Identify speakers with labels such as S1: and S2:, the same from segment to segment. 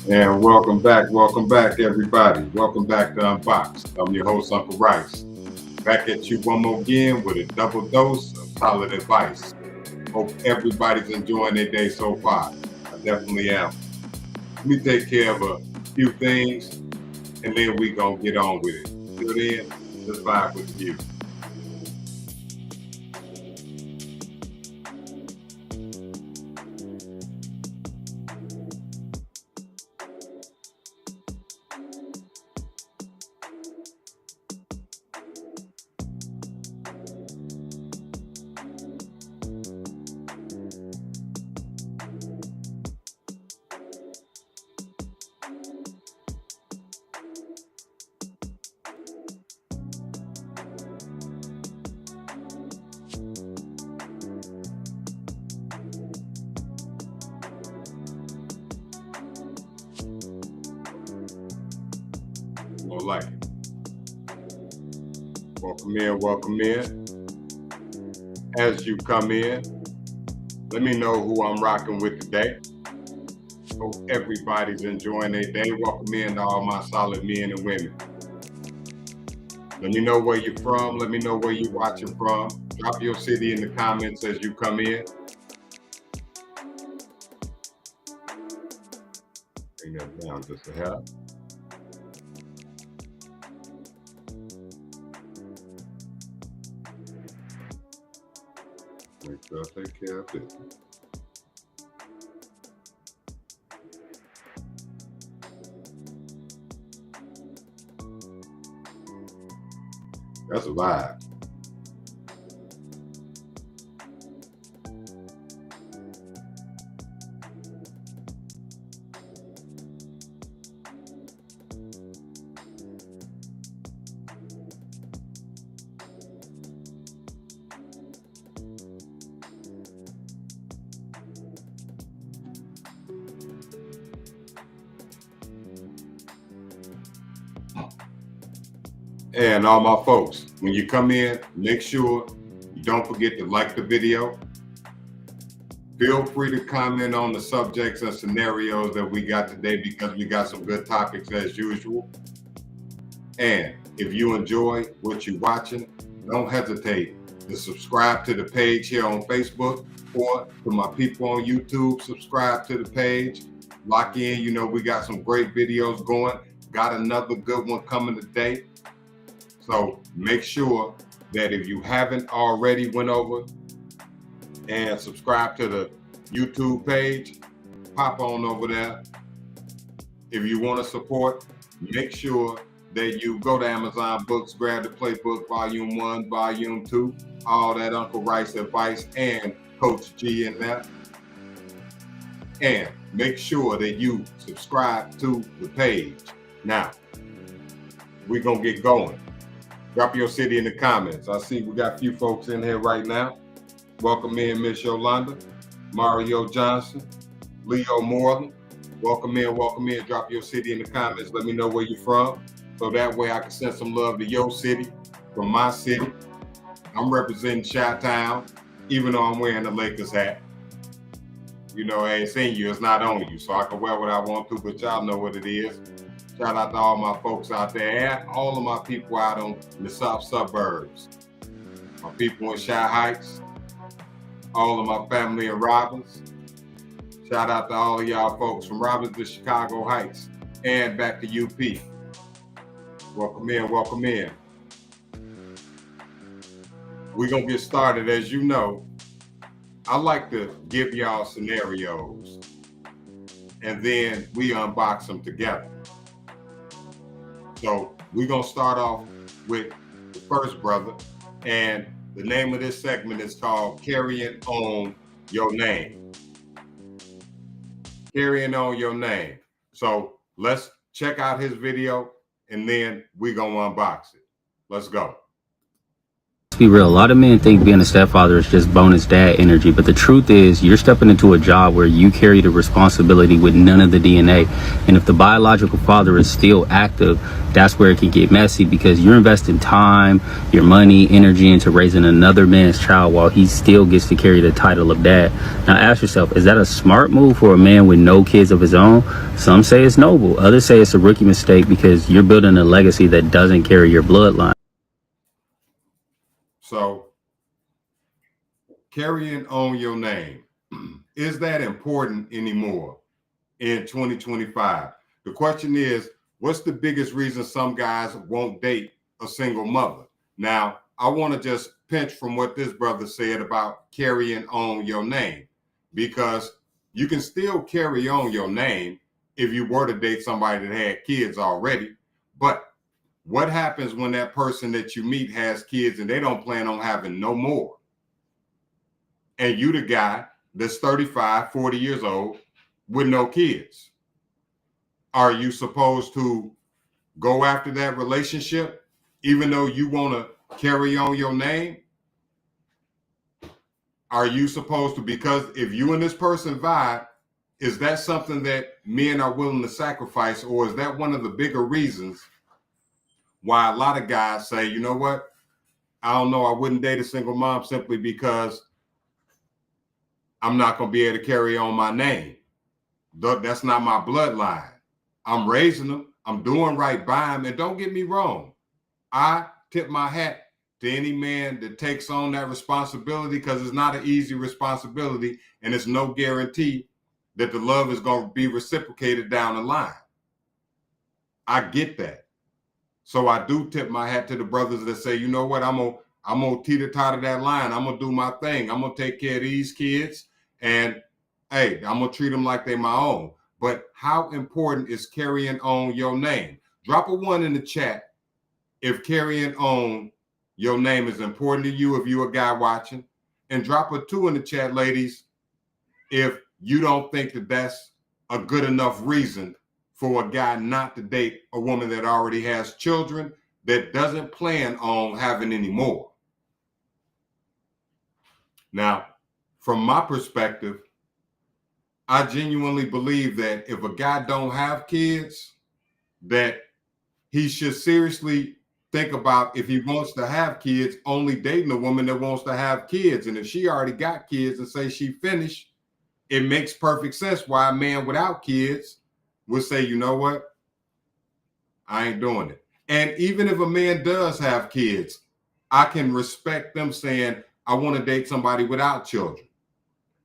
S1: And welcome back, everybody. Welcome back to Unboxxed. I'm your host, Uncle Rice. Back at you one more again with a double dose of solid advice. Hope everybody's enjoying their day so far. I definitely am. Let me take care of a few things, and then we gonna get on with it. Till then, let's vibe with you. More like it. Welcome in. As you come in, let me know who I'm rocking with today. Hope everybody's enjoying their day. Welcome in to all my solid men and women. Let me know where you're from. Let me know where you're watching from. Drop your city in the comments as you come in. Bring that down just a hair. Make sure I take care of it. That's a vibe. And all my folks, when you come in, make sure you don't forget to like the video. Feel free to comment on the subjects and scenarios that we got today because we got some good topics as usual. And if you enjoy what you're watching, don't hesitate to subscribe to the page here on Facebook, or to my people on YouTube, subscribe to the page. Lock in, you know, we got some great videos going. Got another good one coming today. So make sure that if you haven't already went over and subscribe to the YouTube page, pop on over there. If you want to support, make sure that you go to Amazon Books, grab the Playbook Volume 1, Volume 2, all that Uncle Rice advice and Coach G in there. And make sure that you subscribe to the page. Now, we're going to get going. Drop your city in the comments. I see we got a few folks in here right now. Welcome in, Miss Yolanda, Mario Johnson, Leo Moreland. Welcome in. Drop your city in the comments. Let me know where you're from, so that way I can send some love to your city from my city. I'm representing Chi-Town, even though I'm wearing the Lakers hat. You know, I ain't seen you, it's not on you, so I can wear what I want to, but y'all know what it is. Shout out to all my folks out there and all of my people out in the south suburbs. My people in Shy Heights, all of my family in Robbins. Shout out to all of y'all folks from Robbins to Chicago Heights and back to UP. Welcome in. We're going to get started. As you know, I like to give y'all scenarios and then we unbox them together. So we're going to start off with the first brother, and the name of this segment is called Carrying On Your Name. Carrying on your name. So let's check out his video, and then we're going to unbox it. Let's go.
S2: Let's be real. A lot of men think being a stepfather is just bonus dad energy, but the truth is you're stepping into a job where you carry the responsibility with none of the DNA. And if the biological father is still active, that's where it can get messy, because you're investing time, your money, energy into raising another man's child while he still gets to carry the title of dad. Now ask yourself, is that a smart move for a man with no kids of his own? Some say it's noble. Others say it's a rookie mistake because you're building a legacy that doesn't carry your bloodline.
S1: So, carrying on your name, is that important anymore in 2025? The question is, what's the biggest reason some guys won't date a single mother? Now, I want to just pinch from what this brother said about carrying on your name, because you can still carry on your name if you were to date somebody that had kids already. But what happens when that person that you meet has kids and they don't plan on having no more? And you the guy that's 35, 40 years old with no kids. Are you supposed to go after that relationship even though you want to carry on your name? Are you supposed to, because if you and this person vibe, is that something that men are willing to sacrifice, or is that one of the bigger reasons why a lot of guys say, you know what, I don't know, I wouldn't date a single mom simply because I'm not going to be able to carry on my name. That's not my bloodline. I'm raising them. I'm doing right by them. And don't get me wrong, I tip my hat to any man that takes on that responsibility, because it's not an easy responsibility, and it's no guarantee that the love is going to be reciprocated down the line. I get that. So I do tip my hat to the brothers that say, you know what, I'm gonna teeter-totter that line. I'm gonna do my thing. I'm gonna take care of these kids, and hey, I'm gonna treat them like they're my own. But how important is carrying on your name? Drop a 1 in the chat if carrying on your name is important to you, if you're a guy watching. And drop a 2 in the chat, ladies, if you don't think that that's a good enough reason for a guy not to date a woman that already has children, that doesn't plan on having any more. Now, from my perspective, I genuinely believe that if a guy don't have kids, that he should seriously think about, if he wants to have kids, only dating a woman that wants to have kids. And if she already got kids and say she finished, it makes perfect sense why a man without kids would say, you know what, I ain't doing it. And even if a man does have kids, I can respect them saying, I want to date somebody without children.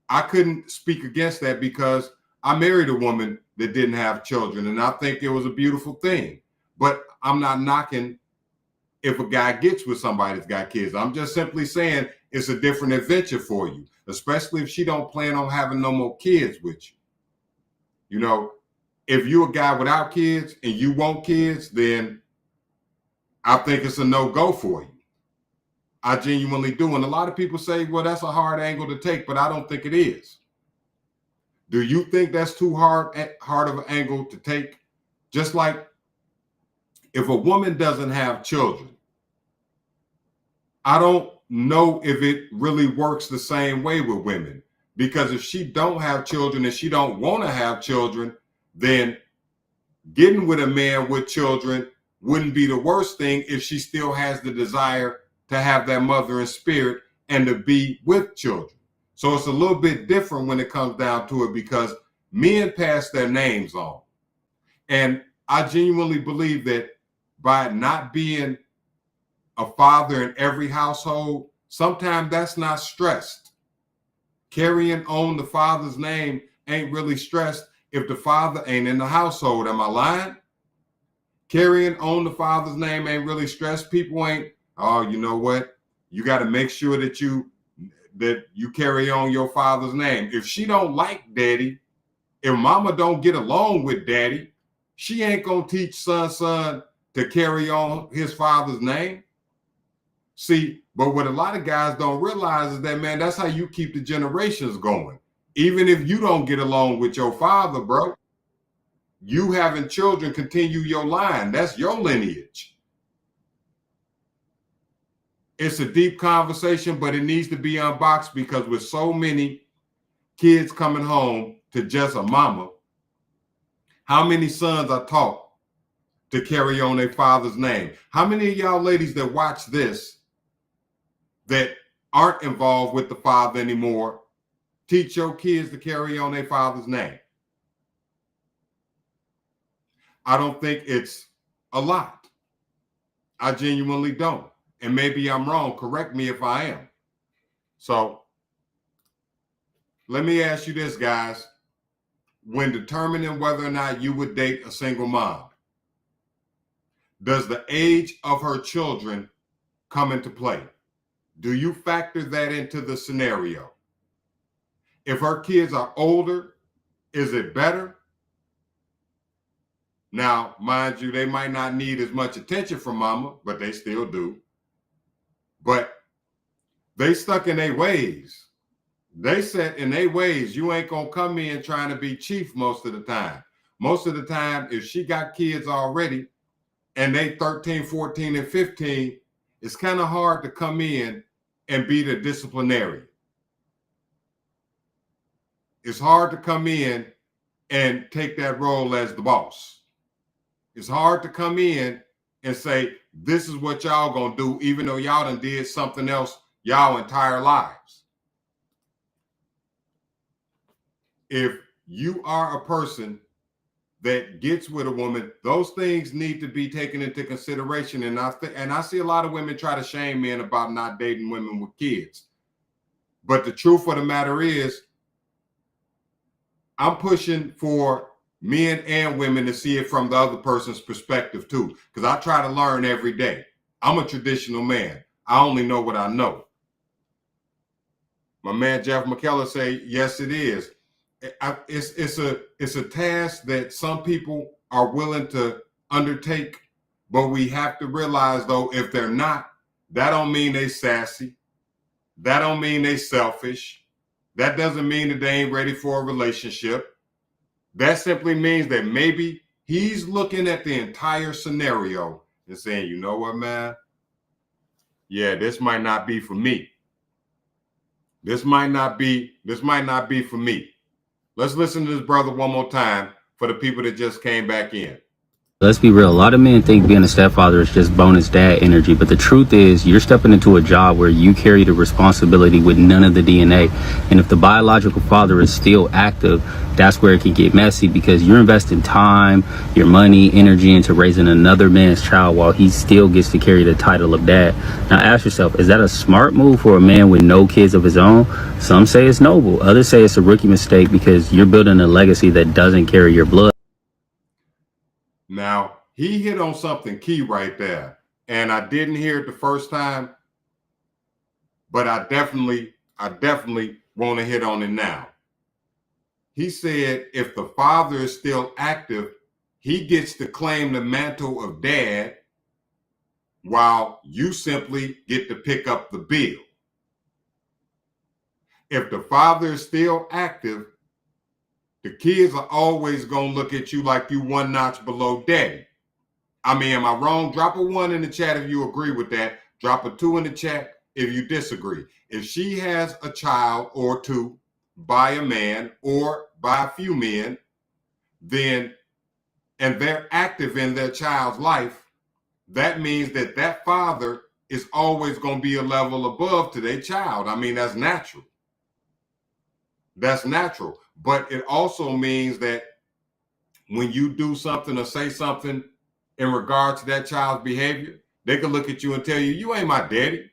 S1: I couldn't speak against that because I married a woman that didn't have children, and I think it was a beautiful thing. But I'm not knocking if a guy gets with somebody that's got kids. I'm just simply saying it's a different adventure for you, especially if she don't plan on having no more kids with you. You know, if you're a guy without kids and you want kids, then I think it's a no-go for you. I genuinely do. And a lot of people say, well, that's a hard angle to take, but I don't think it is. Do you think that's too hard of an angle to take? Just like if a woman doesn't have children, I don't know if it really works the same way with women, because if she don't have children and she don't want to have children, then getting with a man with children wouldn't be the worst thing if she still has the desire to have that mother in spirit and to be with children. So it's a little bit different when it comes down to it, because men pass their names on. And I genuinely believe that by not being a father in every household, sometimes that's not stressed. Carrying on the father's name ain't really stressed if the father ain't in the household. Am I lying? Carrying on the father's name ain't really stressed. People ain't, oh, you know what? You got to make sure that you carry on your father's name. If she don't like daddy, if mama don't get along with daddy, she ain't going to teach son to carry on his father's name. See, but what a lot of guys don't realize is that, man, that's how you keep the generations going. Even if you don't get along with your father, bro. you having children continue your line. That's your lineage. It's a deep conversation, but it needs to be unboxed because with so many kids coming home to just a mama, how many sons are taught to carry on their father's name? How many of y'all ladies that watch this that aren't involved with the father anymore teach your kids to carry on their father's name? I don't think it's a lot. I genuinely don't. And maybe I'm wrong. Correct me if I am. So let me ask you this, guys. When determining whether or not you would date a single mom, does the age of her children come into play? Do you factor that into the scenario? If her kids are older, is it better? Now, mind you, they might not need as much attention from mama, but they still do. But they stuck in their ways. They set in their ways. You ain't gonna come in trying to be chief most of the time. Most of the time, if she got kids already and they 13, 14, and 15, it's kind of hard to come in and be the disciplinarian. It's hard to come in and take that role as the boss. It's hard to come in and say, this is what y'all gonna do, even though y'all done did something else y'all entire lives. If you are a person that gets with a woman, those things need to be taken into consideration. And I see a lot of women try to shame men about not dating women with kids. But the truth of the matter is, I'm pushing for men and women to see it from the other person's perspective too, because I try to learn every day. I'm a traditional man. I only know what I know. My man Jeff McKellar say, yes, it is. It's a task that some people are willing to undertake, but we have to realize though, if they're not, that don't mean they sassy. That don't mean they selfish. That doesn't mean that they ain't ready for a relationship. That simply means that maybe he's looking at the entire scenario and saying, you know what, man? Yeah, this might not be for me. This might not be for me. Let's listen to this brother one more time for the people that just came back in.
S2: Let's be real. A lot of men think being a stepfather is just bonus dad energy, but the truth is you're stepping into a job where you carry the responsibility with none of the DNA. And if the biological father is still active, that's where it can get messy because you're investing time, your money, energy into raising another man's child while he still gets to carry the title of dad. Now ask yourself, is that a smart move for a man with no kids of his own? Some say it's noble. Others say it's a rookie mistake because you're building a legacy that doesn't carry your blood.
S1: Now, he hit on something key right there. And I didn't hear it the first time, but I definitely want to hit on it now. He said if the father is still active, he gets to claim the mantle of dad while you simply get to pick up the bill. If the father is still active, the kids are always going to look at you like you one notch below daddy. I mean, am I wrong? Drop a 1 in the chat if you agree with that. Drop a 2 in the chat if you disagree. If she has a child or two by a man or by a few men, then, and they're active in their child's life, that means that that father is always going to be a level above to their child. I mean, that's natural. That's natural. But it also means that when you do something or say something in regard to that child's behavior, they can look at you and tell you, you ain't my daddy.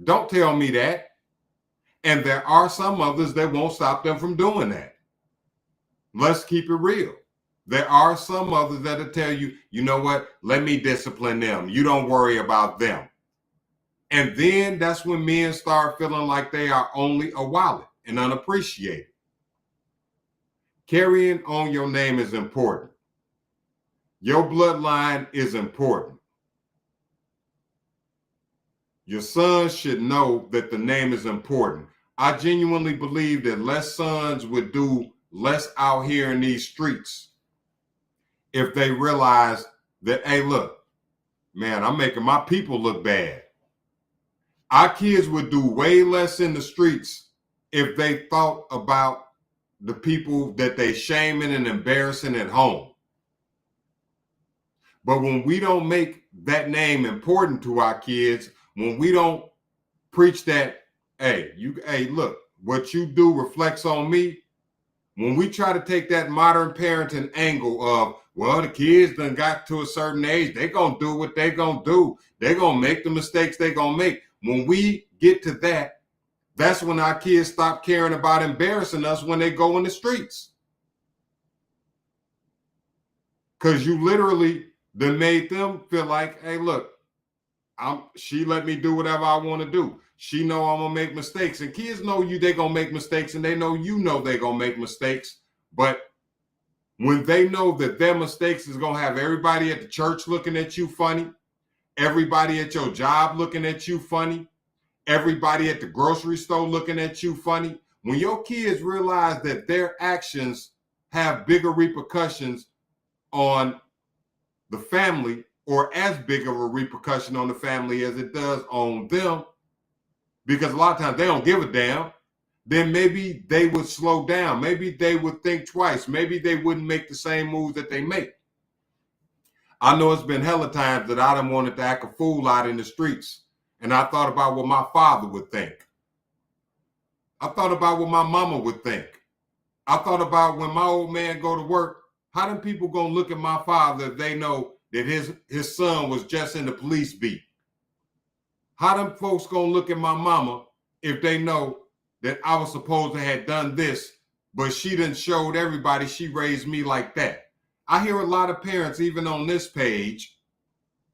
S1: Don't tell me that. And there are some others that won't stop them from doing that. Let's keep it real. There are some others that'll tell you, you know what, let me discipline them. You don't worry about them. And then that's when men start feeling like they are only a wallet and unappreciated. Carrying on your name is important. Your bloodline is important. Your sons should know that the name is important. I genuinely believe that less sons would do less out here in these streets if they realize that, hey, look, man, I'm making my people look bad. Our kids would do way less in the streets if they thought about the people that they shaming and embarrassing at home. But when we don't make that name important to our kids, when we don't preach that, hey, look, what you do reflects on me. When we try to take that modern parenting angle of, well, the kids done got to a certain age, they gonna do what they gonna do. They gonna make the mistakes they gonna make. When we get to that, that's when our kids stop caring about embarrassing us when they go in the streets. Because you literally then made them feel like, hey, look, she let me do whatever I want to do. She know I'm gonna make mistakes, and kids know they gonna make mistakes, and they know they gonna make mistakes. But when they know that their mistakes is gonna have everybody at the church looking at you funny, everybody at your job looking at you funny, everybody at the grocery store looking at you funny, when your kids realize that their actions have bigger repercussions on the family, or as big of a repercussion on the family as it does on them, because a lot of times they don't give a damn, then maybe they would slow down. Maybe they would think twice. Maybe they wouldn't make the same moves that they make. I know it's been hella times that I done wanted to act a fool out in the streets, and I thought about what my father would think. I thought about what my mama would think. I thought about when my old man go to work, how them people gonna look at my father if they know that his son was just in the police beat? How them folks gonna look at my mama if they know that I was supposed to have done this, but she done showed everybody she raised me like that? I hear a lot of parents, even on this page,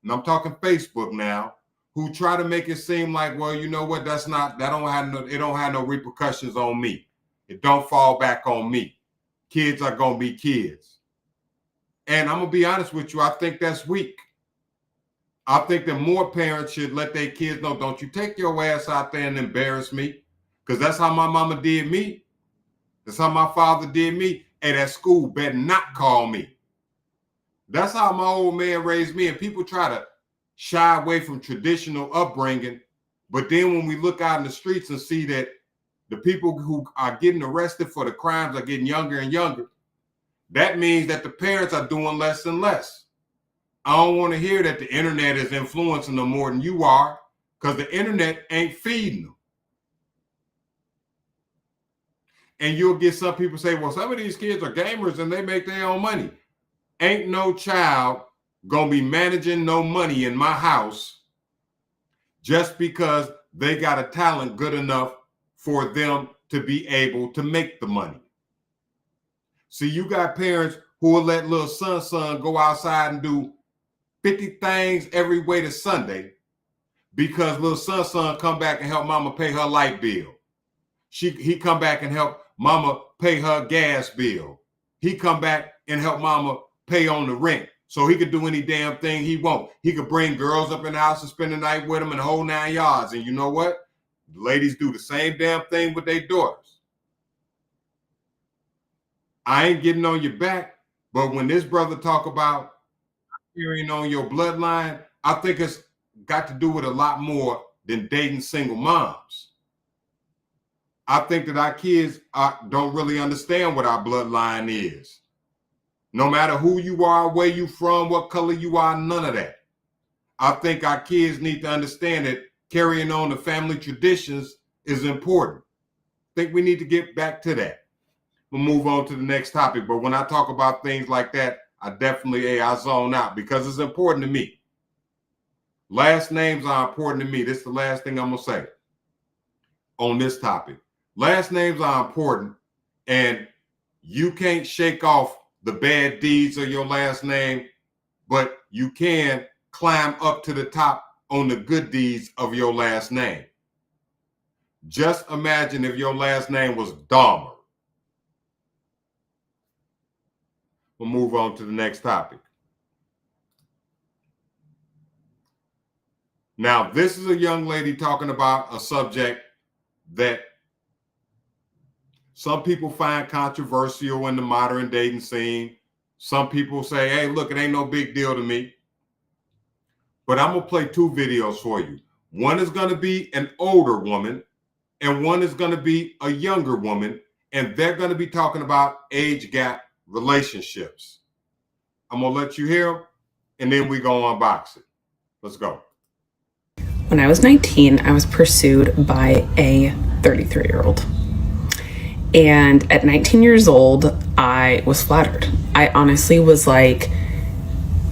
S1: and I'm talking Facebook now, who try to make it seem like, well, you know what, it don't have no repercussions on me. It don't fall back on me. Kids are gonna be kids. And I'm gonna be honest with you, I think that's weak. I think that more parents should let their kids know, don't you take your ass out there and embarrass me. Because that's how my mama did me. That's how my father did me. And at school, better not call me. That's how my old man raised me. And people try to shy away from traditional upbringing. But then when we look out in the streets and see that the people who are getting arrested for the crimes are getting younger and younger, that means that the parents are doing less and less. I don't want to hear that the internet is influencing them more than you are, because the internet ain't feeding them. And you'll get some people say, well, some of these kids are gamers and they make their own money. Ain't no child gonna be managing no money in my house just because they got a talent good enough for them to be able to make the money. See, you got parents who will let little son go outside and do 50 things every way to Sunday because little son come back and help mama pay her light bill. He come back and help mama pay her gas bill. He come back and help mama pay on the rent. So he could do any damn thing he want. He could bring girls up in the house and spend the night with them and the whole 9 yards. And you know what? The ladies do the same damn thing with their daughters. I ain't getting on your back, but when this brother talk about carrying on your bloodline, I think it's got to do with a lot more than dating single moms. I think that our kids don't really understand what our bloodline is. No matter who you are, where you from, what color you are, none of that. I think our kids need to understand that carrying on the family traditions is important. I think we need to get back to that. We'll move on to the next topic. But when I talk about things like that, I definitely, I zone out because it's important to me. Last names are important to me. This is the last thing I'm going to say on this topic. Last names are important, and you can't shake off the bad deeds of your last name, but you can climb up to the top on the good deeds of your last name. Just imagine if your last name was Dahmer. We'll move on to the next topic. Now, this is a young lady talking about a subject that some people find controversial in the modern dating scene. Some people say, hey, look, it ain't no big deal to me. But I'm going to play two videos for you. One is going to be an older woman, and one is going to be a younger woman, and they're going to be talking about age gap relationships. I'm going to let you hear them, and then we go unbox it. Let's go.
S3: When I was 19, I was pursued by a 33-year-old. And at 19 years old, I was flattered. I honestly was like,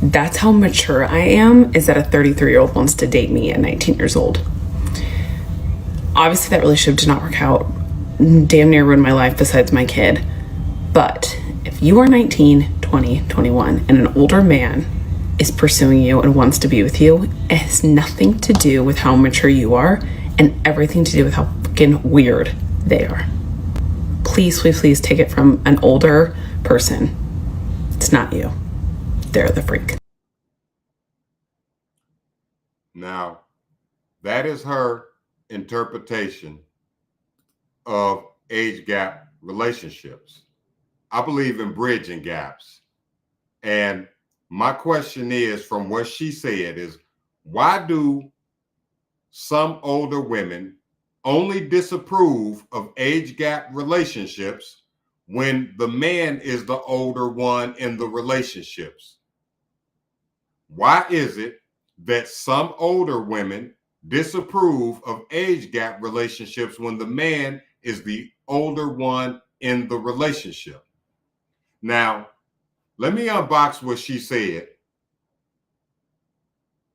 S3: that's how mature I am, is that a 33-year-old wants to date me at 19 years old. Obviously, that relationship did not work out. Damn near ruined my life besides my kid. But if you are 19, 20, 21, and an older man is pursuing you and wants to be with you, it has nothing to do with how mature you are and everything to do with how fucking weird they are. Please, please, please take it from an older person. It's not you. They're the freak.
S1: Now, that is her interpretation of age gap relationships. I believe in bridging gaps. And my question is, from what she said, is why do some older women only disapprove of age gap relationships when the man is the older one in the relationships? Why is it that some older women disapprove of age gap relationships when the man is the older one in the relationship? Now, let me unbox what she said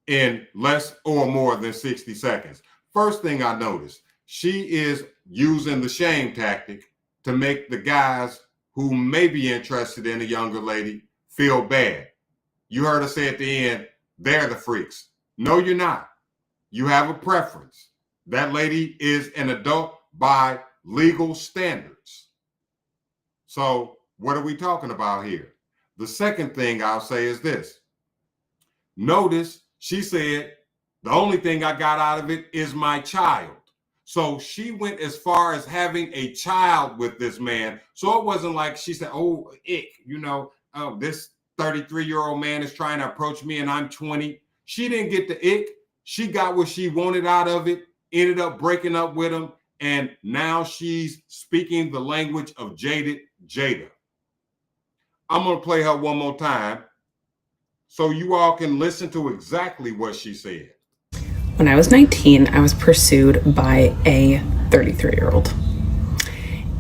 S1: in less or more than 60 seconds. First thing I noticed, she is using the shame tactic to make the guys who may be interested in a younger lady feel bad. You heard her say at the end, they're the freaks. No, you're not. You have a preference. That lady is an adult by legal standards. So what are we talking about here? The second thing I'll say is this. Notice she said, the only thing I got out of it is my child. So she went as far as having a child with this man. So it wasn't like she said, oh, ick, this 33-year-old man is trying to approach me and I'm 20. She didn't get the ick. She got what she wanted out of it, ended up breaking up with him, and now she's speaking the language of jaded Jada. I'm going to play her one more time so you all can listen to exactly what she said.
S3: When I was 19, I was pursued by a 33-year-old.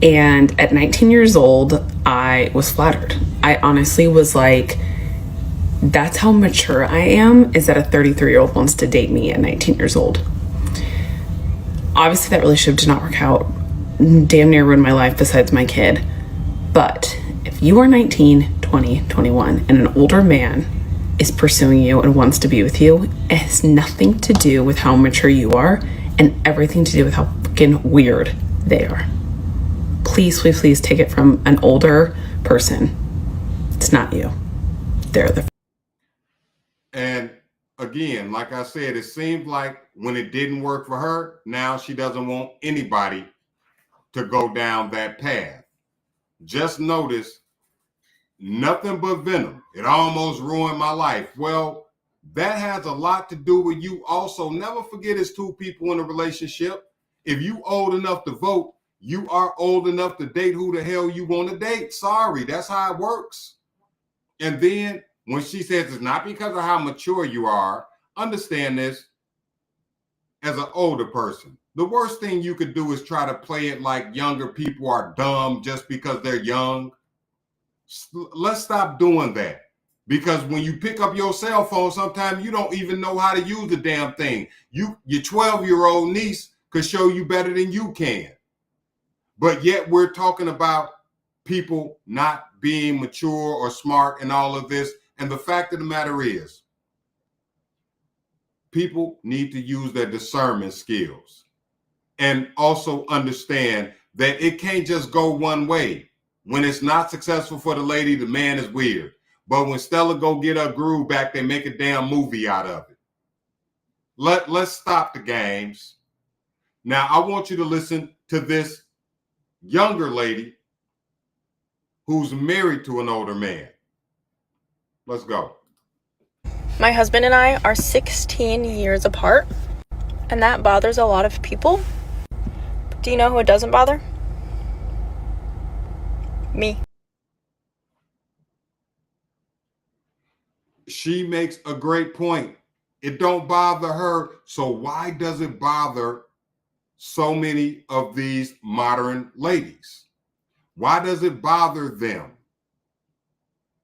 S3: And at 19 years old, I was flattered. I honestly was like, that's how mature I am, is that a 33-year-old wants to date me at 19 years old. Obviously, that relationship did not work out. Damn near ruined my life besides my kid. But if you are 19, 20, 21, and an older man is pursuing you and wants to be with you, it has nothing to do with how mature you are and everything to do with how fucking weird they are. Please, please, please take it from an older person. It's not you. They're the.
S1: And again, like I said, it seemed like when it didn't work for her, now she doesn't want anybody to go down that path. Just notice, nothing but venom. It almost ruined my life. Well, that has a lot to do with you also. Never forget it's two people in a relationship. If you old enough to vote, you are old enough to date who the hell you want to date. Sorry, that's how it works. And then when she says it's not because of how mature you are, understand this as an older person. The worst thing you could do is try to play it like younger people are dumb just because they're young. Let's stop doing that. Because when you pick up your cell phone, sometimes you don't even know how to use the damn thing. Your 12-year-old niece could show you better than you can. But yet we're talking about people not being mature or smart and all of this. And the fact of the matter is, people need to use their discernment skills and also understand that it can't just go one way. When it's not successful for the lady, the man is weird. But when Stella go get her groove back, they make a damn movie out of it. Let's stop the games. Now, I want you to listen to this younger lady who's married to an older man. Let's go.
S4: My husband and I are 16 years apart, and that bothers a lot of people. Do you know who it doesn't bother? Me.
S1: She makes a great point. It don't bother her. So why does it bother so many of these modern ladies? Why does it bother them?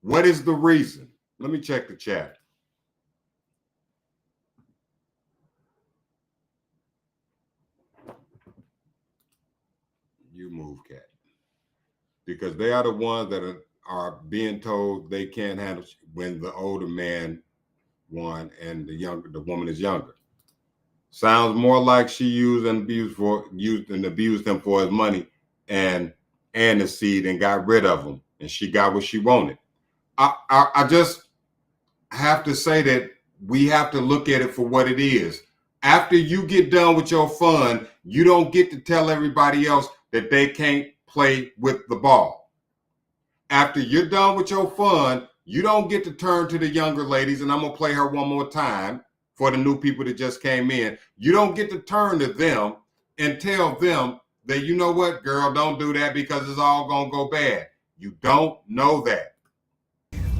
S1: What is the reason? Let me check the chat. You move, cat. Because they are the ones that are being told they can't handle when the older man won and the woman is younger. Sounds more like she used and abused him for his money and his seed and got rid of him, and she got what she wanted. I just have to say that we have to look at it for what it is. After you get done with your fun, you don't get to tell everybody else that they can't play with the ball. After you're done with your fun, you don't get to turn to the younger ladies, and I'm going to play her one more time for the new people that just came in. You don't get to turn to them and tell them that, you know what, girl, don't do that because it's all going to go bad. You don't know that.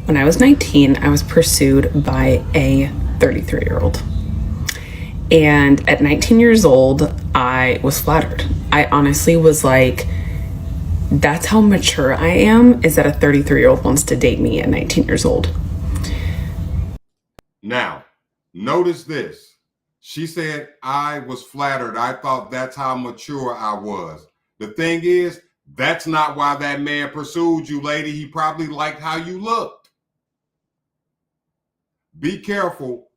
S3: When I was 19, I was pursued by a 33-year-old. And at 19 years old, I was flattered. I honestly was like, that's how mature I am, is that a 33-year-old wants to date me at 19 years old.
S1: Now, notice this. She said, I was flattered. I thought that's how mature I was. The thing is, that's not why that man pursued you, lady. He probably liked how you looked. Be careful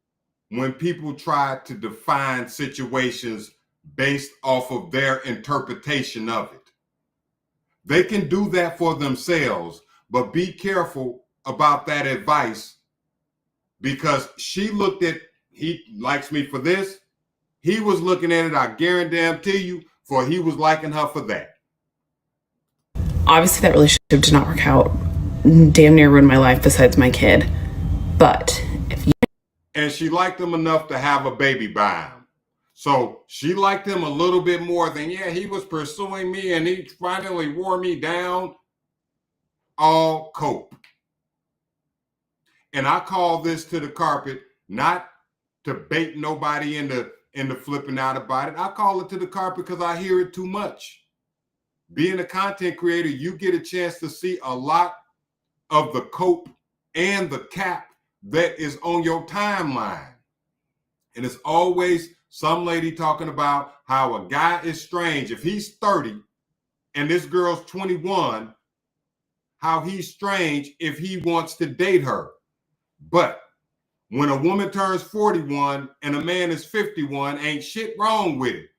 S1: when people try to define situations based off of their interpretation of it. They can do that for themselves, but be careful about that advice, because she looked at, he likes me for this. He was looking at it, I guarantee you, for he was liking her for that.
S3: Obviously, that relationship did not work out. Damn near ruined my life besides my kid. But
S1: and she liked him enough to have a baby by him. So she liked him a little bit more than, yeah, he was pursuing me and he finally wore me down. All cope. And I call this to the carpet, not to bait nobody into flipping out about it. I call it to the carpet because I hear it too much. Being a content creator, you get a chance to see a lot of the cope and the cap that is on your timeline. And it's always some lady talking about how a guy is strange. If he's 30 and this girl's 21, how he's strange if he wants to date her. But when a woman turns 41 and a man is 51, ain't shit wrong with it.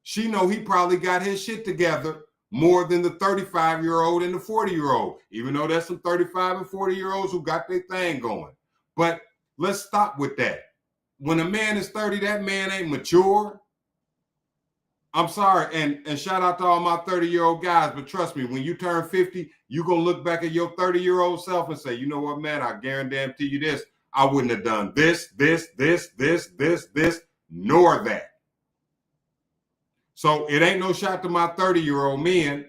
S1: She know he probably got his shit together more than the 35-year-old and the 40-year-old, even though there's some 35 and 40-year-olds who got their thing going. But let's stop with that. When a man is 30, that man ain't mature. I'm sorry, and shout out to all my 30-year-old guys, but trust me, when you turn 50, you're going to look back at your 30-year-old self and say, you know what, man, I guarantee you this. I wouldn't have done this, nor that. So it ain't no shot to my 30-year-old men.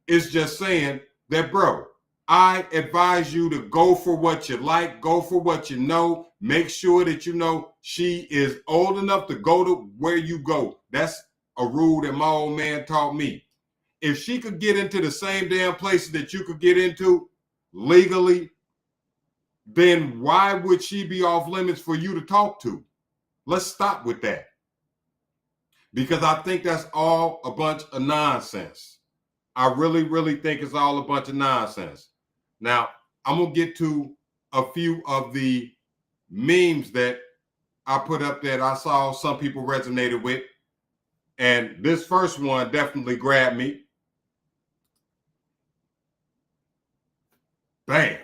S1: It's just saying that, bro, I advise you to go for what you like, go for what you know. Make sure that you know she is old enough to go to where you go. That's a rule that my old man taught me. If she could get into the same damn places that you could get into legally, then why would she be off limits for you to talk to? Let's stop with that. Because I think that's all a bunch of nonsense. I really, really think it's all a bunch of nonsense. Now, I'm going to get to a few of the memes that I put up that I saw some people resonated with. And this first one definitely grabbed me. Bam.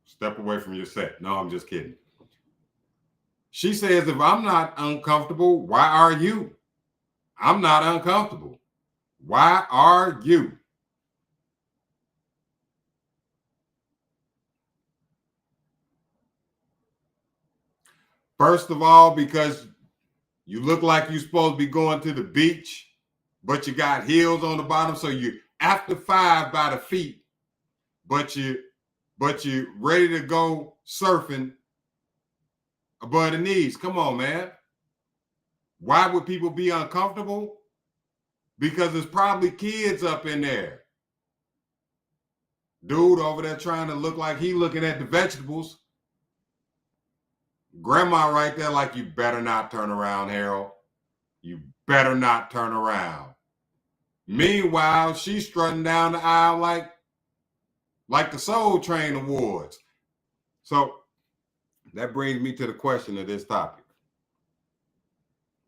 S1: Step away from your set. No, I'm just kidding. She says, if I'm not uncomfortable, why are you? I'm not uncomfortable. Why are you? First of all, because you look like you're supposed to be going to the beach, but you got heels on the bottom, so you after 5 by the feet, but you ready to go surfing above the knees. Come on, man. Why would people be uncomfortable? Because there's probably kids up in there. Dude over there trying to look like he looking at the vegetables. Grandma right there like, you better not turn around, Harold. You better not turn around. Meanwhile, she's strutting down the aisle like the Soul Train Awards. So that brings me to the question of this topic.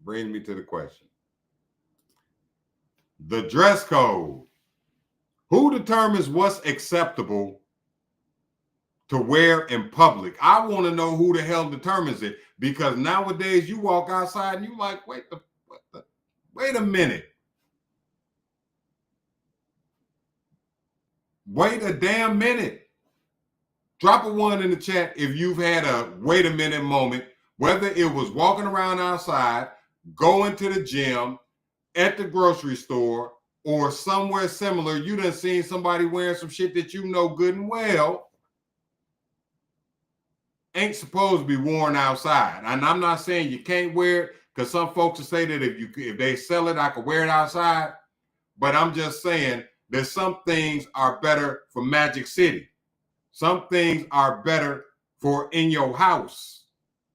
S1: Brings me to the question. The dress code. Who determines what's acceptable to wear in public? I want to know who the hell determines it, because nowadays you walk outside and you like, wait a minute. Wait a damn minute. Drop a 1 in the chat if you've had a wait a minute moment, whether it was walking around outside, going to the gym, at the grocery store, or somewhere similar. You done seen somebody wearing some shit that you know good and well ain't supposed to be worn outside. And I'm not saying you can't wear it, because some folks will say that if they sell it, I could wear it outside. But I'm just saying that some things are better for Magic City. Some things are better for in your house.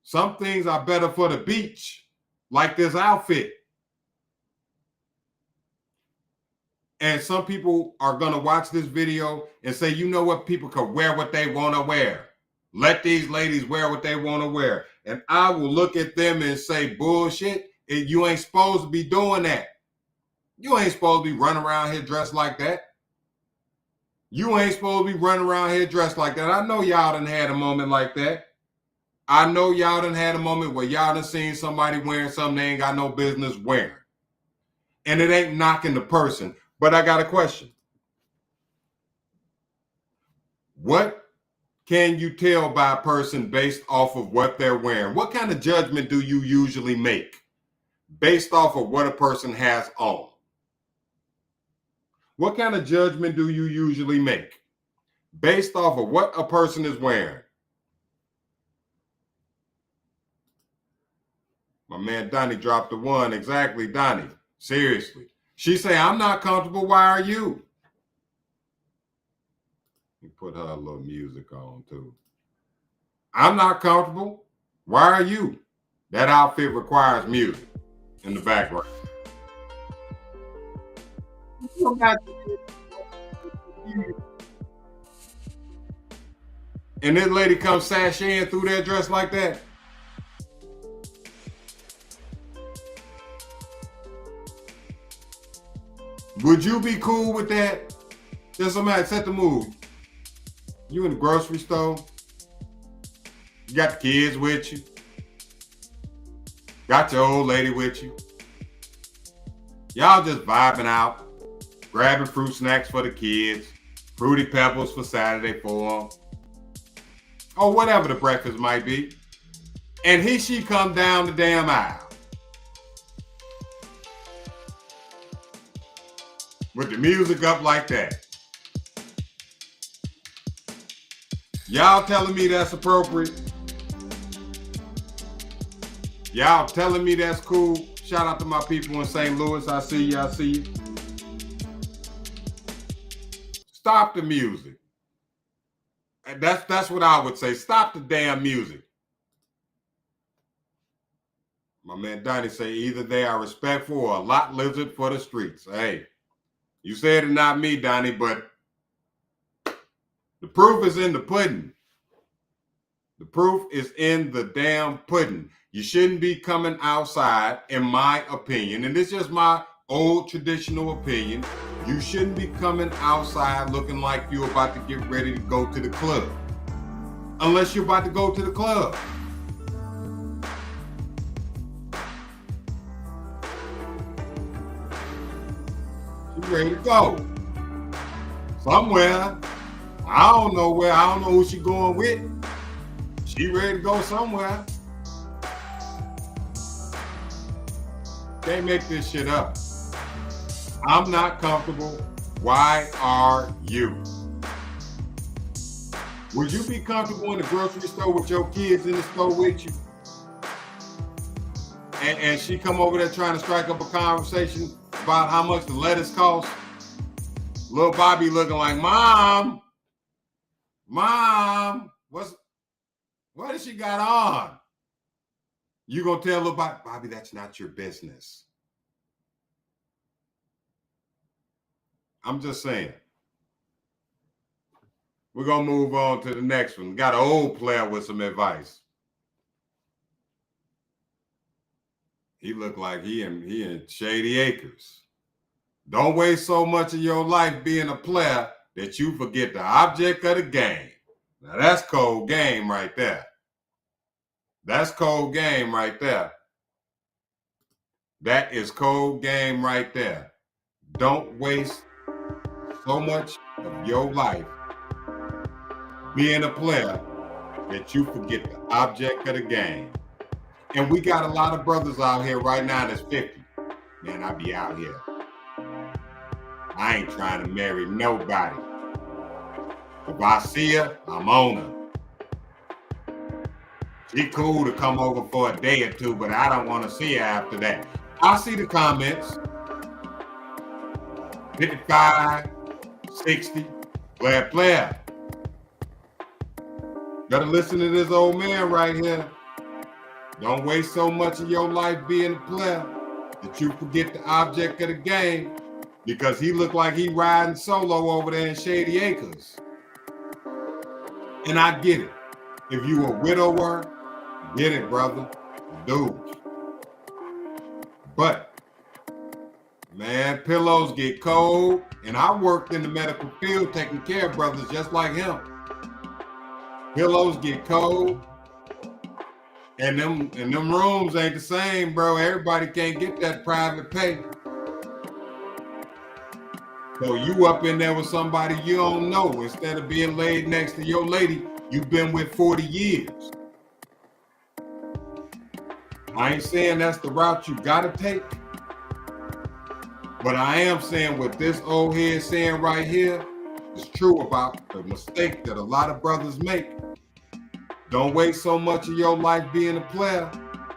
S1: Some things are better for the beach, like this outfit. And some people are going to watch this video and say, you know what, people can wear what they want to wear. Let these ladies wear what they want to wear. And I will look at them and say, bullshit, you ain't supposed to be doing that. You ain't supposed to be running around here dressed like that. You ain't supposed to be running around here dressed like that. I know y'all done had a moment like that. I know y'all done had a moment where y'all done seen somebody wearing something they ain't got no business wearing. And it ain't knocking the person. But I got a question. What can you tell by a person based off of what they're wearing? What kind of judgment do you usually make based off of what a person has on? What kind of judgment do you usually make based off of what a person is wearing? My man Donnie dropped the 1. Exactly, Donnie. Seriously. She say, I'm not comfortable. Why are you? You put her a little music on too. I'm not comfortable. Why are you? That outfit requires music in the background. And this lady comes sashaying through their dress like that. Would you be cool with that? Just somebody set the mood. You in the grocery store. You got the kids with you. Got your old lady with you. Y'all just vibing out, grabbing fruit snacks for the kids, Fruity Pebbles for Saturday for them, or whatever the breakfast might be. And she come down the damn aisle with the music up like that. Y'all telling me that's appropriate? Y'all telling me that's cool? Shout out to my people in St. Louis. I see you. I see you. Stop the music. That's what I would say. Stop the damn music. My man Donnie say either they are respectful or a lot lizard for the streets. Hey, you said it, not me, Donnie, but the proof is in the pudding. The proof is in the damn pudding. You shouldn't be coming outside, in my opinion, and this is just my old traditional opinion. You shouldn't be coming outside looking like you're about to get ready to go to the club. Unless you're about to go to the club. ready to go. Somewhere. I don't know where. I don't know who she going with. She ready to go somewhere. Can't make this shit up. I'm not comfortable. Why are you? Would you be comfortable in the grocery store with your kids in the store with you? And she come over there trying to strike up a conversation about how much the lettuce costs? Little Bobby looking like, Mom, what has she got on? You gonna tell little Bobby, that's not your business. I'm just saying. We're gonna move on to the next one. Got an old player with some advice. He looked like he in Shady Acres. Don't waste so much of your life being a player that you forget the object of the game. Now that's cold game right there. That's cold game right there. That is cold game right there. Don't waste so much of your life being a player that you forget the object of the game. And we got a lot of brothers out here right now that's 50. Man, I be out here. I ain't trying to marry nobody. If I see her, I'm on her. She cool to come over for a day or two, but I don't want to see her after that. I see the comments. 55, 60, player. Gotta listen to this old man right here. Don't waste so much of your life being a player that you forget the object of the game because he looked like he riding solo over there in Shady Acres. And I get it. If you a widower, get it, brother. Dude. But, man, pillows get cold. And I worked in the medical field taking care of brothers just like him. Pillows get cold. And them rooms ain't the same, bro. Everybody can't get that private pay. So you up in there with somebody you don't know. Instead of being laid next to your lady you've been with 40 years. I ain't saying that's the route you gotta take. But I am saying what this old head saying right here is true about the mistake that a lot of brothers make. Don't waste so much of your life being a player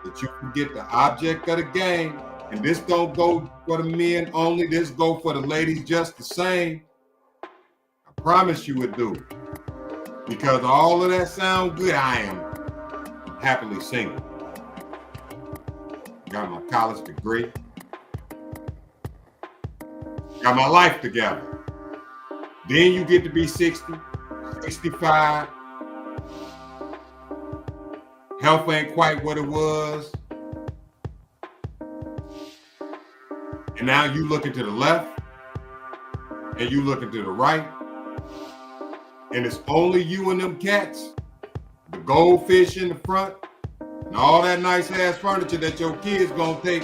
S1: that you forget the object of the game. And this don't go for the men only. This go for the ladies just the same. I promise you it do. Because all of that sound good, I am happily single. Got my college degree. Got my life together. Then you get to be 60, 65. Health ain't quite what it was. And now you looking to the left and you looking to the right. And it's only you and them cats, the goldfish in the front, and all that nice ass furniture that your kids gonna take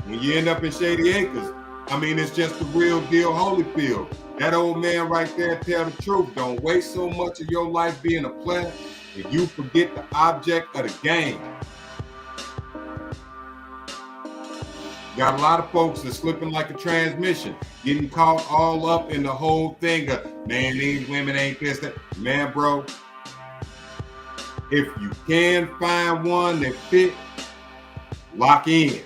S1: when you end up in Shady Acres. I mean, it's just the real deal Holyfield. That old man right there tell the truth. Don't waste so much of your life being a player that you forget the object of the game. Got a lot of folks that's slipping like a transmission, getting caught all up in the whole thing of, man, these women ain't this, that. Man, bro, if you can find one that fit, lock in.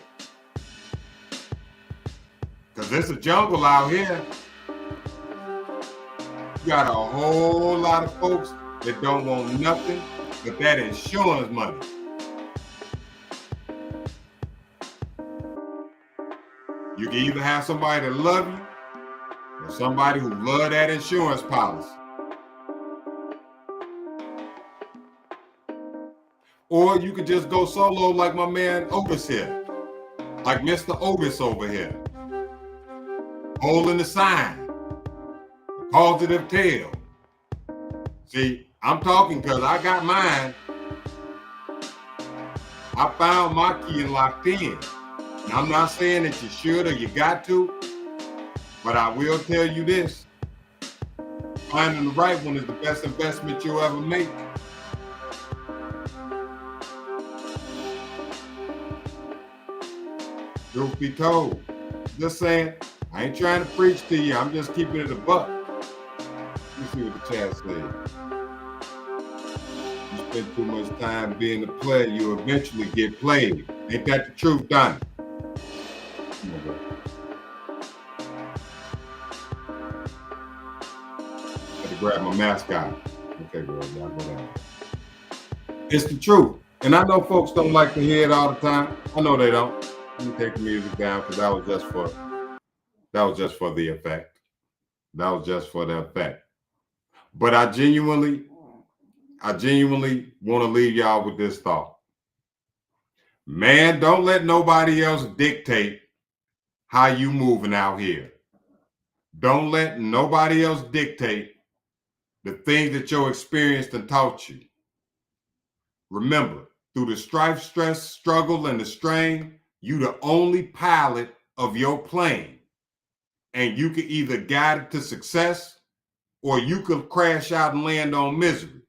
S1: Because there's a jungle out here. You got a whole lot of folks that don't want nothing but that insurance money. You can either have somebody that love you or somebody who love that insurance policy. Or you could just go solo like my man Otis here. Like Mr. Otis over here. Holding the sign. The positive tail. See, I'm talking because I got mine. I found my key and locked in. And I'm not saying that you should or you got to, But I will tell you this. Finding the right one is the best investment you'll ever make. Truth be told. Just saying, I ain't trying to preach to you. I'm just keeping it a buck. Let me see what the chat said. You spend too much time being a player, you eventually get played. Ain't that the truth, Donnie? Had to grab my mascot. Okay, girl, y'all go down. It's the truth. And I know folks don't like to hear it all the time. I know they don't. Let me take the music down because that was just for the effect. That was just for the effect. But I genuinely want to leave y'all with this thought. Man, don't let nobody else dictate how you moving out here. Don't let nobody else dictate the things that your experience done taught you. Remember, through the strife, stress, struggle, and the strain, you the only pilot of your plane. And you can either guide it to success or you could crash out and land on misery.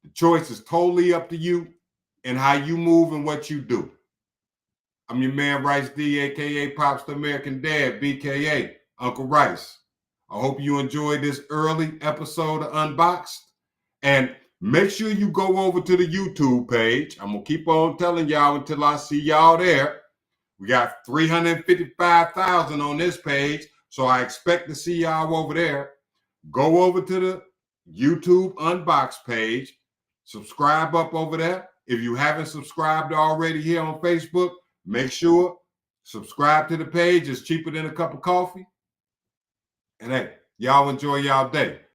S1: The choice is totally up to you and how you move and what you do. I'm your man, Rice D, a.k.a. Pops the American Dad, BKA, Uncle Rice. I hope you enjoyed this early episode of Unboxxed. And make sure you go over to the YouTube page. I'm going to keep on telling y'all until I see y'all there. We got 355,000 on this page, so I expect to see y'all over there. Go over to the YouTube Unboxxed page. Subscribe up over there. If you haven't subscribed already here on Facebook, make sure subscribe to the page. It's cheaper than a cup of coffee. And hey, y'all enjoy y'all day.